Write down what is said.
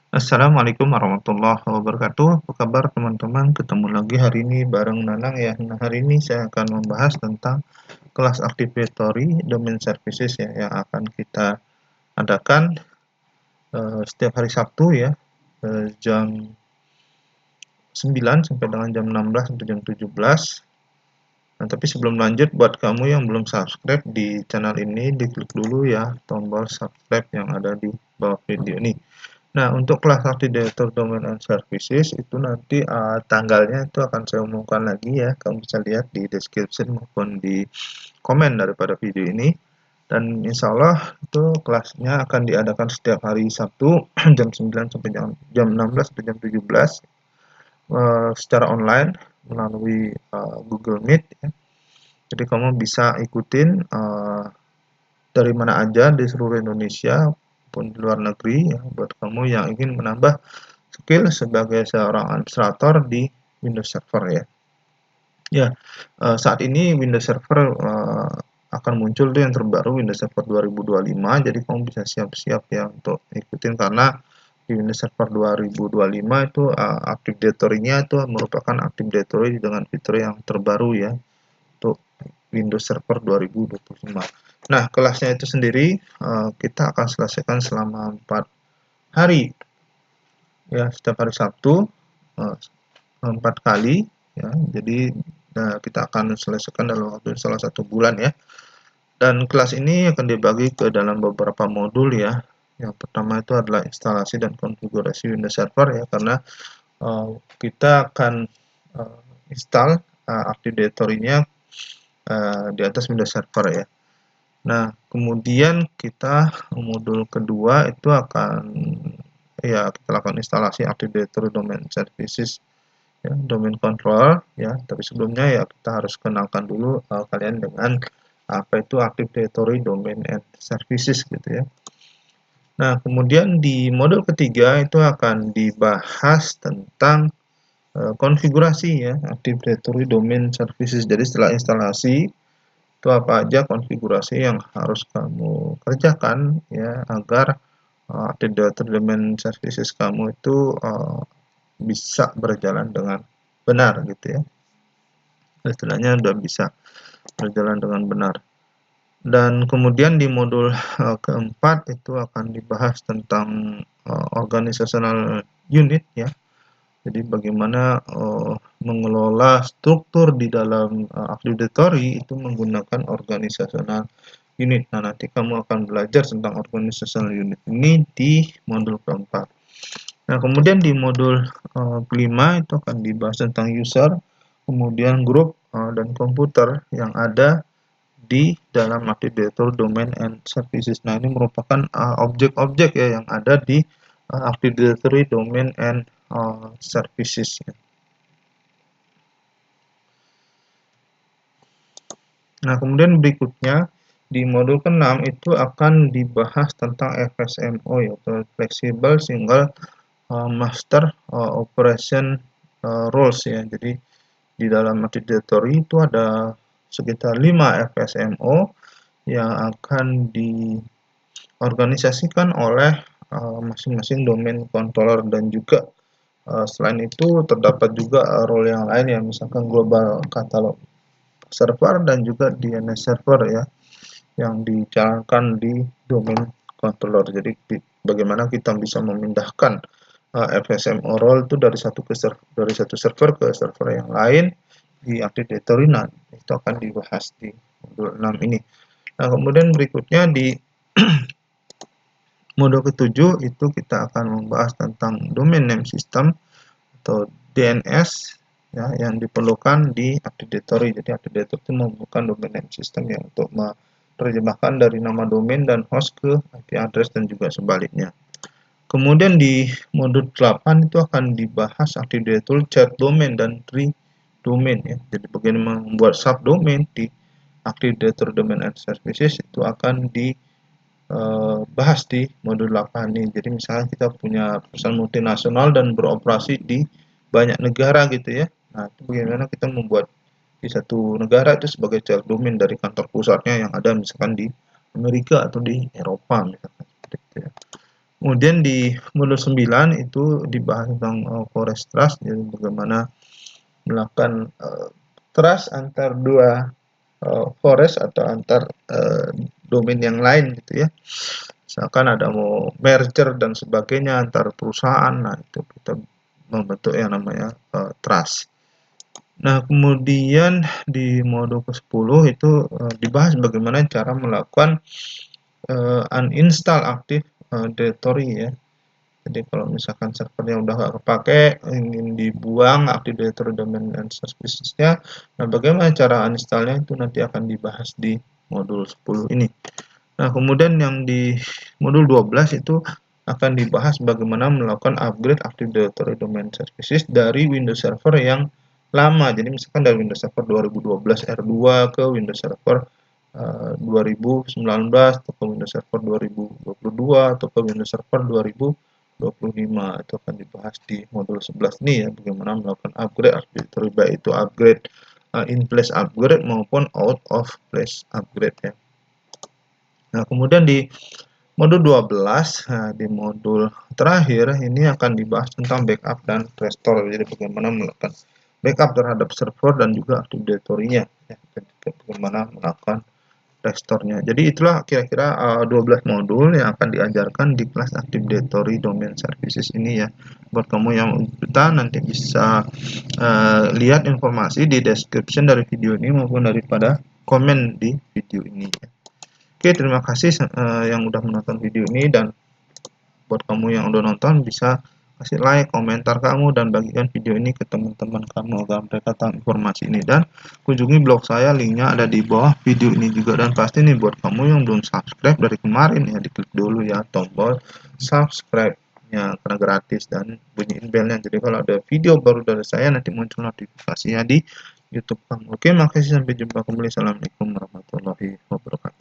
Assalamualaikum warahmatullahi wabarakatuh. Apa kabar teman-teman? Ketemu lagi hari ini bareng Nanang ya. Nah, hari ini saya akan membahas tentang kelas Active Directory Domain Services ya yang akan kita adakan setiap hari Sabtu ya, jam 9 sampai dengan jam 16 sampai jam 17. Nah, tapi sebelum lanjut, buat kamu yang belum subscribe di channel ini, diklik dulu ya tombol subscribe yang ada di bawah video ini. Nah, untuk kelas Active Domain and Services itu nanti tanggalnya itu akan saya umumkan lagi ya. Kamu bisa lihat di description maupun di komen daripada video ini. Dan insya Allah itu kelasnya akan diadakan setiap hari Sabtu jam 9 sampai jam 16 sampai jam 17 secara online melalui Google Meet ya. Jadi kamu bisa ikutin dari mana aja di seluruh Indonesia maupun di luar negeri ya, buat kamu yang ingin menambah skill sebagai seorang administrator di Windows Server ya. Ya, saat ini Windows Server akan muncul tuh yang terbaru Windows Server 2025, jadi kamu bisa siap-siap ya untuk ikutin karena di Windows Server 2025 itu Active Directory-nya itu merupakan Active Directory dengan fitur yang terbaru ya untuk Windows Server 2025. Nah, kelasnya itu sendiri kita akan selesaikan selama 4 hari ya, setiap hari Sabtu 4 kali ya. Jadi kita akan selesaikan dalam waktu salah satu bulan ya. Dan kelas ini akan dibagi ke dalam beberapa modul ya. Yang pertama itu adalah instalasi dan konfigurasi Windows Server ya, karena kita akan install Active Directory-nya di atas Windows Server ya. Nah, kemudian kita modul kedua itu akan ya kita lakukan instalasi Active Directory Domain Services ya, domain controller ya. Tapi sebelumnya ya kita harus kenalkan dulu kalian dengan apa itu Active Directory Domain and Services gitu ya. Nah, kemudian di modul ketiga itu akan dibahas tentang konfigurasi ya Active Directory Domain Services. Jadi setelah instalasi itu apa aja konfigurasi yang harus kamu kerjakan ya agar Active Directory Domain Services kamu itu bisa berjalan dengan benar gitu ya. Istilahnya udah bisa berjalan dengan benar. Dan kemudian di modul keempat itu akan dibahas tentang organizational unit ya. Jadi bagaimana mengelola struktur di dalam Active Directory itu menggunakan organizational unit. Nah, nanti kamu akan belajar tentang organizational unit ini di modul keempat. Nah, kemudian di modul kelima itu akan dibahas tentang user, kemudian grup dan komputer yang ada di dalam Active Directory Domain and Services. Nah, ini merupakan objek-objek ya yang ada di Active Directory Domain and Services. Ya. Nah, kemudian berikutnya di modul ke-6 itu akan dibahas tentang FSMO yaitu Flexible Single Master Operation Rules ya. Jadi di dalam Active Directory itu ada sekitar 5 FSMO yang akan diorganisasikan oleh masing-masing domain controller, dan juga selain itu terdapat juga role yang lain ya, misalkan global catalog server dan juga DNS server ya yang dijalankan di domain controller. Jadi bagaimana kita bisa memindahkan FSMO role itu dari satu server ke server yang lain di Active Directory. Nah, itu akan dibahas di modul 6 ini. Nah, kemudian berikutnya di modul ke-7 itu kita akan membahas tentang domain name system atau DNS ya, yang diperlukan di Active Directory. Jadi Active Directory itu membutuhkan domain name system yang untuk menerjemahkan dari nama domain dan host ke IP address dan juga sebaliknya. Kemudian di modul 8 itu akan dibahas Active Directory chat domain dan tree domain ya. Jadi bagaimana membuat subdomain di Active Directory Domain and Services itu akan dibahas di modul 8 ini. Jadi misalnya kita punya perusahaan multinasional dan beroperasi di banyak negara gitu ya. Nah, itu bagaimana kita membuat di satu negara itu sebagai child domain dari kantor pusatnya yang ada misalkan di Amerika atau di Eropa misalkan seperti itu ya. Kemudian di modul 9 itu dibahas tentang forest trust, jadi bagaimana melakukan trust antar dua forest atau antar domain yang lain gitu ya. Misalkan ada mau merger dan sebagainya antar perusahaan, nah itu kita membentuk yang namanya trust. Nah, kemudian di modul ke-10 itu dibahas bagaimana cara melakukan uninstall Active Directory ya. Jadi kalau misalkan servernya udah nggak kepake, ingin dibuang Active Directory domain and services-nya, nah bagaimana cara uninstallnya itu nanti akan dibahas di modul 10 ini. Nah, kemudian yang di modul 12 itu akan dibahas bagaimana melakukan upgrade Active Directory domain services dari Windows Server yang lama. Jadi misalkan dari Windows Server 2012 R2 ke Windows Server 2019 atau ke Windows Server 2022 atau ke Windows Server 2025 itu akan dibahas di modul 11 ini ya, bagaimana melakukan upgrade Active Directory, baik itu upgrade in place upgrade maupun out of place upgrade ya. Nah, kemudian di modul 12, nah di modul terakhir ini akan dibahas tentang backup dan restore. Jadi bagaimana melakukan backup terhadap server dan juga Active Directory-nya ya, dan juga bagaimana melakukan restore-nya. Jadi itulah kira-kira 12 modul yang akan diajarkan di kelas Active Directory Domain Services ini ya. Buat kamu yang ikutan nanti bisa lihat informasi di description dari video ini maupun daripada komen di video ini ya. Oke, terima kasih yang udah menonton video ini, dan buat kamu yang udah nonton bisa kasih like, komentar kamu, dan bagikan video ini ke teman-teman kamu agar mereka tahu informasi ini, dan kunjungi blog saya, linknya ada di bawah video ini juga. Dan pasti nih buat kamu yang belum subscribe dari kemarin ya, diklik dulu ya tombol subscribe nya karena gratis, dan bunyiin belnya, jadi kalau ada video baru dari saya nanti muncul notifikasinya di YouTube kamu. Oke, makasih, sampai jumpa kembali. Assalamualaikum warahmatullahi wabarakatuh.